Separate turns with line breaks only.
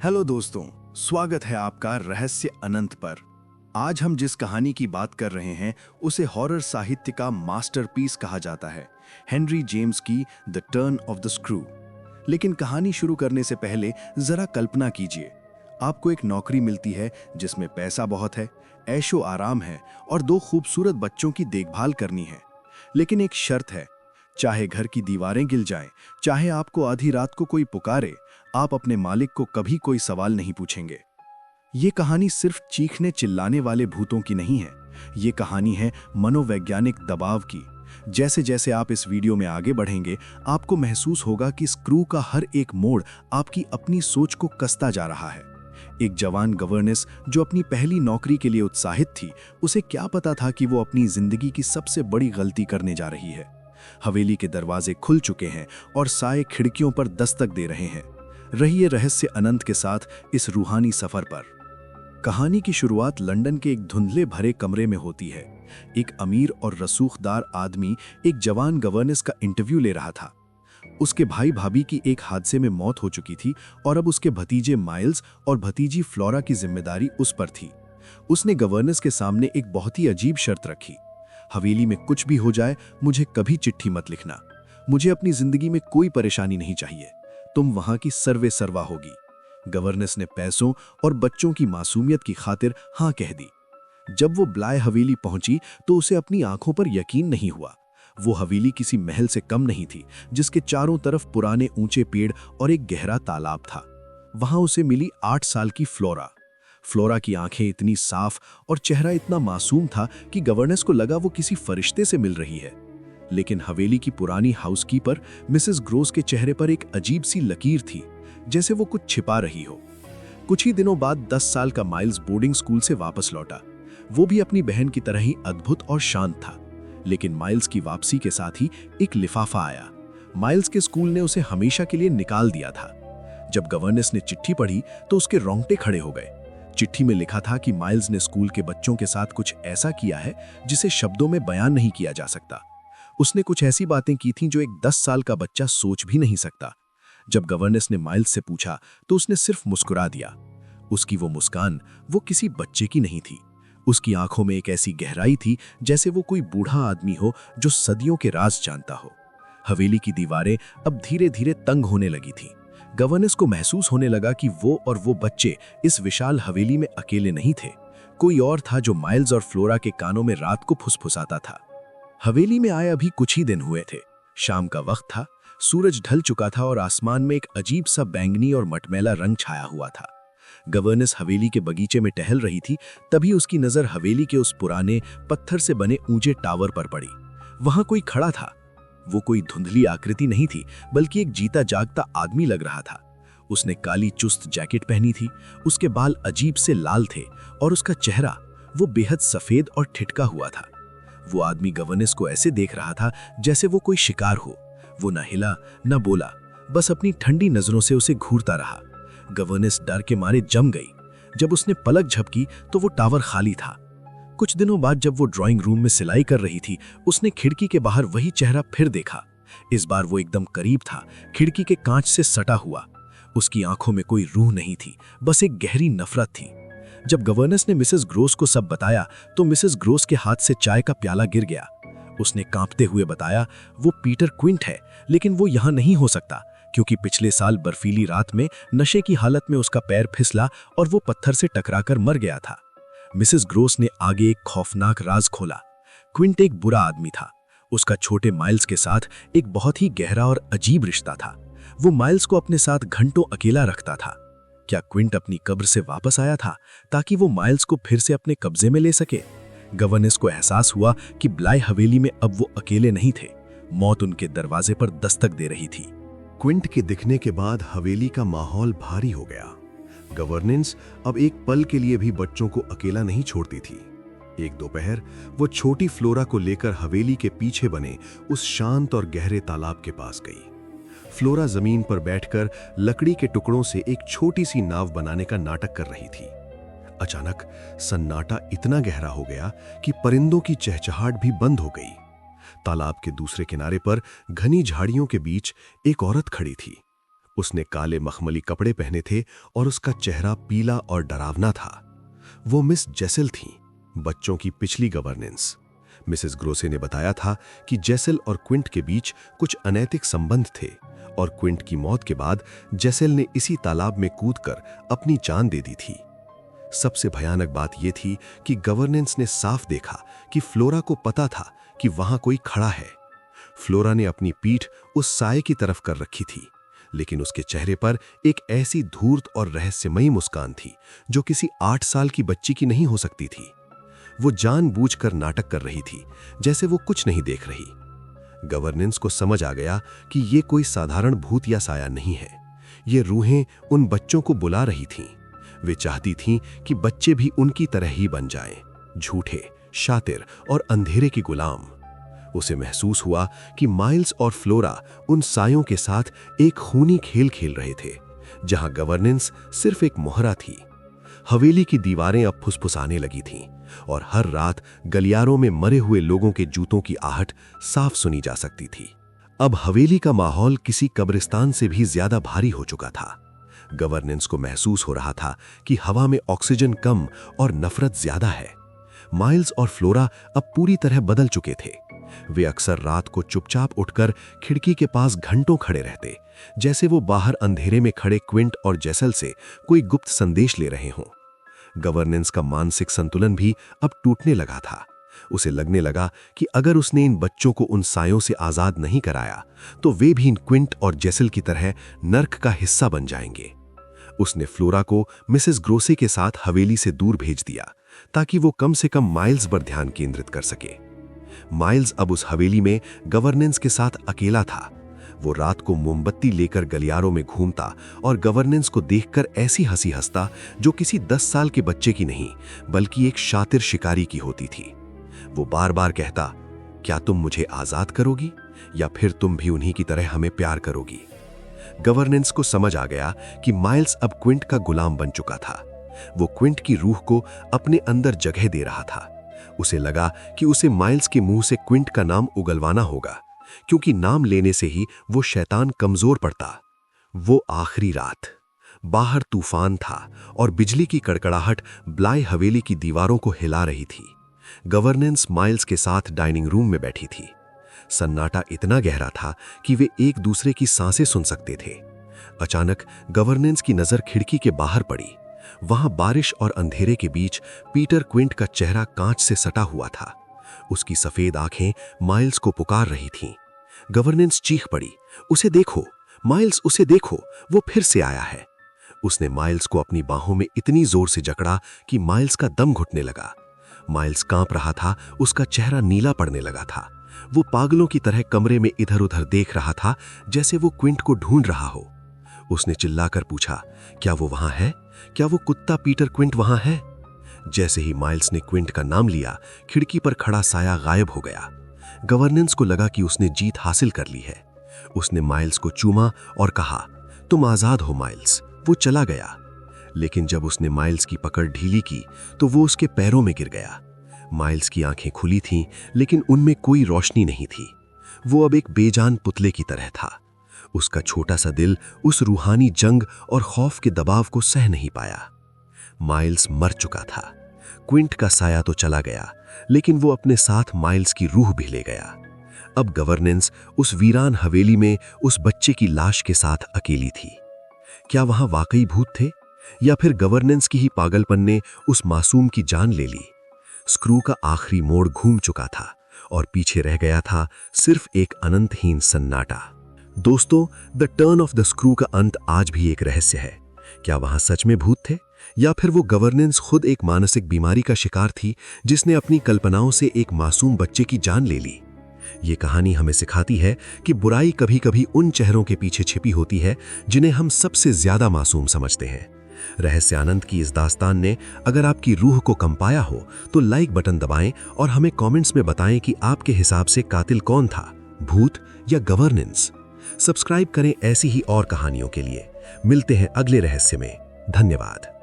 Hello दोस्तों, स्वागत है आपका रहस्य अनंत पर। आज हम जिस कहानी की बात कर रहे हैं उसे हॉरर साहित्य का मास्टरपीस कहा जाता है, हेनरी जेम्स की the turn off the screw. लेकिन कहानी शुरू करने से पहले जरा कल्पना कीजिए, आपको एक नौकरी मिलती है जिसमें पैसा बहुत है, ऐशो आराम है और दो खूबसूरत बच्चों की देखभाल करनी है। लेकिन एक शर्त है, चाहे घर की दीवारें गिल जाएं, चाहे आपको आधी रात को कोई पुकारे, आप अपने मालिक को कभी कोई सवाल नहीं पूछेंगे। ये कहानी सिर्फ चीखने चिल्लाने वाले भूतों की नहीं है, ये कहानी है मनोवैज्ञानिक दबाव की। जैसे जैसे आप इस वीडियो में आगे बढ़ेंगे, आपको महसूस होगा कि स्क्रू का हर एक मोड़ आपकी अपनी सोच को कसता जा रहा है। एक जवान गवर्नेस जो अपनी पहली नौकरी के लिए उत्साहित थी, उसे क्या पता था कि वो अपनी जिंदगी की सबसे बड़ी गलती करने जा रही है। हवेली के दरवाजे खुल चुके हैं और साए खिड़कियों पर दस्तक दे रहे हैं। रहिए रहस्य अनंत के साथ इस रूहानी सफर पर। कहानी की शुरुआत लंदन के एक धुंधले भरे कमरे में होती है। एक अमीर और रसूखदार आदमी एक जवान गवर्नेस का इंटरव्यू ले रहा था। उसके भाई भाभी की एक हादसे में मौत हो चुकी थी और अब उसके भतीजे माइल्स और भतीजी फ्लोरा की जिम्मेदारी उस पर थी। उसने गवर्नेस के सामने एक बहुत ही अजीब शर्त रखी। हवेली में कुछ भी हो जाए, मुझे कभी चिट्ठी मत लिखना। मुझे अपनी जिंदगी में कोई परेशानी नहीं चाहिए। तुम वहां की सर्वे सर्वा होगी। गवर्नेस ने पैसों और बच्चों की मासूमियत की खातिर हाँ कह दी। जब वो ब्लाय हवेली पहुंची तो उसे अपनी आंखों पर यकीन नहीं हुआ। वो हवेली किसी महल से कम नहीं थी, जिसके चारों तरफ पुराने ऊंचे पेड़ और एक गहरा तालाब था। वहां उसे मिली 8 साल की फ्लोरा। फ्लोरा की आंखें इतनी साफ और चेहरा इतना मासूम था कि गवर्नेस को लगा वो किसी फरिश्ते से मिल रही है। लेकिन हवेली की पुरानी हाउसकीपर मिसेस ग्रोस के चेहरे पर एक अजीब सी लकीर थी, जैसे वो कुछ छिपा रही हो। कुछ ही दिनों बाद 10 साल का माइल्स बोर्डिंग स्कूल से वापस लौटा। वो भी अपनी बहन की तरह ही अद्भुत और शांत था। लेकिन माइल्स की वापसी के साथ ही एक लिफाफा आया। माइल्स के स्कूल ने उसे हमेशा के लिए निकाल दिया था। जब गवर्नेस ने चिट्ठी पढ़ी तो उसके रोंगटे खड़े हो गए। चिट्ठी में लिखा था कि माइल्स ने स्कूल के बच्चों के साथ कुछ ऐसा किया है जिसे शब्दों में बयान नहीं किया जा सकता। उसने कुछ ऐसी बातें की थीं जो एक 10 साल का बच्चा सोच भी नहीं सकता। जब गवर्नेस ने माइल्स से पूछा तो उसने सिर्फ मुस्कुरा दिया। उसकी वो मुस्कान वो किसी बच्चे की नहीं थी। उसकी आंखों में एक ऐसी गहराई थी जैसे वो कोई बूढ़ा आदमी हो जो सदियों के राज जानता हो। हवेली की दीवारें अब धीरे धीरे तंग होने लगी थीं। गवर्नेस को महसूस होने लगा कि वो बच्चे इस विशाल हवेली में अकेले नहीं थे। कोई और था जो माइल्स और फ्लोरा के कानों में रात को फुसफुसाता था। हवेली में आए अभी कुछ ही दिन हुए थे। शाम का वक्त था, सूरज ढल चुका था और आसमान में एक अजीब सा बैंगनी और मटमैला रंग छाया हुआ था। गवर्नेस हवेली के बगीचे में टहल रही थी, तभी उसकी नजर हवेली के उस पुराने पत्थर से बने ऊंचे टावर पर पड़ी। वहां कोई खड़ा था। वो कोई धुंधली आकृति नहीं थी, बल्कि एक जीता जागता आदमी लग रहा था। उसने काली चुस्त जैकेट पहनी थी, उसके बाल अजीब से लाल थे और उसका चेहरा वो बेहद सफेद और ठिठका हुआ था। वो आदमी गवर्नेस को ऐसे देख रहा था जैसे वो कोई शिकार हो। वो न हिला न बोला, बस अपनी ठंडी नजरों से उसे घूरता रहा। गवर्नेस डर के मारे जम गई। जब उसने पलक झपकी तो वो टावर खाली था। कुछ दिनों बाद जब वो ड्राइंग रूम में सिलाई कर रही थी, उसने खिड़की के बाहर वही चेहरा फिर देखा। इस बार वो एकदम करीब था, खिड़की के कांच से सटा हुआ। उसकी आंखों में कोई रूह नहीं थी, बस एक गहरी नफरत थी। जब गवर्नेस ने मिसेस ग्रोस को सब बताया तो मिसेस ग्रोस के हाथ से चाय का प्याला गिर गया। उसने कांपते हुए बताया, वो पीटर क्विंट है, लेकिन वो यहाँ नहीं हो सकता, क्योंकि पिछले साल बर्फीली रात में नशे की हालत में उसका पैर फिसला और वो पत्थर से टकराकर मर गया था। मिसेस ग्रोस ने आगे एक खौफनाक राज खोला। क्विंट एक बुरा आदमी था। उसका छोटे माइल्स के साथ एक बहुत ही गहरा और अजीब रिश्ता था। वो माइल्स को अपने साथ घंटों अकेला रखता था। क्या क्विंट अपनी कब्र से वापस आया था ताकि वो माइल्स को फिर से अपने कब्जे में ले सके? गवर्नेस को एहसास हुआ कि ब्लाय हवेली में अब वो अकेले नहीं थे। मौत उनके दरवाजे पर दस्तक दे रही थी।
क्विंट के दिखने के बाद हवेली का माहौल भारी हो गया। गवर्नेंस अब एक पल के लिए भी बच्चों को अकेला नहीं छोड़ती थी। एक दोपहर वो छोटी फ्लोरा को लेकर हवेली के पीछे बने उस शांत और गहरे तालाब के पास गई। फ्लोरा जमीन पर बैठकर लकड़ी के टुकड़ों से एक छोटी सी नाव बनाने का नाटक कर रही थी। अचानक सन्नाटा इतना गहरा हो गया कि परिंदों की चहचहाट भी बंद हो गई। तालाब के दूसरे किनारे पर घनी झाड़ियों के बीच एक औरत खड़ी थी। उसने काले मखमली कपड़े पहने थे और उसका चेहरा पीला और डरावना था। वो मिस जेसेल थीं, बच्चों की पिछली गवर्नेंस। मिसेस ग्रोसे ने बताया था कि जेसेल और क्विंट के बीच कुछ अनैतिक संबंध थे और क्विंट की मौत के बाद जेसेल ने इसी तालाब में कूदकर अपनी जान दे दी थी। सबसे भयानक बात यह थी कि गवर्नेंस ने साफ देखा कि फ्लोरा को पता था कि वहां कोई खड़ा है। फ्लोरा ने अपनी पीठ उस साए की तरफ कर रखी थी, लेकिन उसके चेहरे पर एक ऐसी धूर्त और रहस्यमयी मुस्कान थी जो किसी 8 साल की बच्ची की नहीं हो सकती थी। वो जानबूझकर नाटक कर रही थी, जैसे वो कुछ नहीं देख रही। गवर्नेंस को समझ आ गया कि ये कोई साधारण भूत या साया नहीं है। ये रूहें उन बच्चों को बुला रही थीं। वे चाहती थीं कि बच्चे भी उनकी तरह ही बन जाएं, झूठे, शातिर और अंधेरे के गुलाम। उसे महसूस हुआ कि माइल्स और फ्लोरा उन सायों के साथ एक खूनी खेल खेल रहे थे, जहां गवर्नेंस सिर्फ एक मोहरा थी। हवेली की दीवारें अब फुसफुसाने लगी थीं और हर रात गलियारों में मरे हुए लोगों के जूतों की आहट साफ सुनी जा सकती थी। अब हवेली का माहौल किसी कब्रिस्तान से भी ज्यादा भारी हो चुका था। गवर्नेंस को महसूस हो रहा था कि हवा में ऑक्सीजन कम और नफरत ज्यादा है। माइल्स और फ्लोरा अब पूरी तरह बदल चुके थे। वे अक्सर रात को चुपचाप उठकर खिड़की के पास घंटों खड़े रहते, जैसे वो बाहर अंधेरे में खड़े क्विंट और जेसल से कोई गुप्त संदेश ले रहे हों। गवर्नेंस का मानसिक संतुलन भी अब टूटने लगा था। उसे लगने लगा कि अगर उसने इन बच्चों को उन सायों से आजाद नहीं कराया, तो वे भी इन क्विंट और जेसल की तरह नर्क का हिस्सा बन जाएंगे। उसने फ्लोरा को मिसेस ग्रोसे के साथ हवेली से दूर भेज दिया, ताकि वो कम से कम माइल्स पर ध्यान केंद्रित कर सके। माइल्स अब उस हवेली में गवर्नेंस के साथ अकेला था। वो रात को मोमबत्ती लेकर गलियारों में घूमता और गवर्नेंस को देखकर ऐसी हंसी हंसता जो किसी 10 साल के बच्चे की नहीं, बल्कि एक शातिर शिकारी की होती थी। वो बार बार कहता, क्या तुम मुझे आजाद करोगी या फिर तुम भी उन्हीं की तरह हमें प्यार करोगी? गवर्नेंस को समझ आ गया कि माइल्स अब क्विंट का गुलाम बन चुका था। वो क्विंट की रूह को अपने अंदर जगह दे रहा था। उसे लगा कि उसे माइल्स के मुंह से क्विंट का नाम उगलवाना होगा, क्योंकि नाम लेने से ही वो शैतान कमजोर पड़ता। वो आखिरी रात, बाहर तूफान था और बिजली की कड़कड़ाहट ब्लाय हवेली की दीवारों को हिला रही थी। गवर्नेंस माइल्स के साथ डाइनिंग रूम में बैठी थी। सन्नाटा इतना गहरा था कि वे एक दूसरे की सांसें सुन सकते थे। अचानक गवर्नेंस की नजर खिड़की के बाहर पड़ी। वहां बारिश और अंधेरे के बीच पीटर क्विंट का चेहरा कांच से सटा हुआ था। उसकी सफेद आंखें माइल्स को पुकार रही थीं। गवर्नेंस चीख पड़ी, उसे देखो माइल्स, उसे देखो, वो फिर से आया है। उसने माइल्स को अपनी बाहों में इतनी जोर से जकड़ा कि माइल्स का दम घुटने लगा। माइल्स कांप रहा था, उसका चेहरा नीला पड़ने लगा था। वो पागलों की तरह कमरे में इधर उधर देख रहा था, जैसे वो क्विंट को ढूंढ रहा हो। उसने चिल्लाकर पूछा, क्या वो वहां है? क्या वो कुत्ता पीटर क्विंट वहां है? जैसे ही माइल्स ने क्विंट का नाम लिया, खिड़की पर खड़ा साया गायब हो गया। गवर्नेंस को लगा कि उसने जीत हासिल कर ली है। उसने माइल्स को चूमा और कहा, तुम आजाद हो माइल्स। वो चला गया, लेकिन जब उसने माइल्स की पकड़ ढीली की तो वो उसके पैरों में गिर गया। माइल्स की आंखें खुली थीं, लेकिन उनमें कोई रोशनी नहीं थी। वो अब एक बेजान पुतले की तरह था। उसका छोटा सा दिल उस रूहानी जंग और खौफ के दबाव को सह नहीं पाया। माइल्स मर चुका था। क्विंट का साया तो चला गया, लेकिन वो अपने साथ माइल्स की रूह भी ले गया। अब गवर्नेंस उस वीरान हवेली में उस बच्चे की लाश के साथ अकेली थी। क्या वहां वाकई भूत थे, या फिर गवर्नेंस की ही पागलपन ने उस मासूम की जान ले ली? स्क्रू का आखिरी मोड़ घूम चुका था और पीछे रह गया था सिर्फ एक अनंतहीन सन्नाटा। दोस्तों, the turn off the screw का अंत आज भी एक रहस्य है। क्या वहां सच में भूत थे, या फिर वो गवर्नेंस खुद एक मानसिक बीमारी का शिकार थी जिसने अपनी कल्पनाओं से एक मासूम बच्चे की जान ले ली? ये कहानी हमें सिखाती है कि बुराई कभी कभी उन चेहरों के पीछे छिपी होती है जिन्हें हम सबसे ज्यादा मासूम समझते हैं। रहस्य अनंत की इस दास्तान ने अगर आपकी रूह को कंपाया हो तो लाइक बटन दबाएं और हमें कमेंट्स में बताएं कि आपके हिसाब से कातिल कौन था, भूत या गवर्नेंस। सब्सक्राइब करें ऐसी ही और कहानियों के लिए। मिलते हैं अगले रहस्य में। धन्यवाद।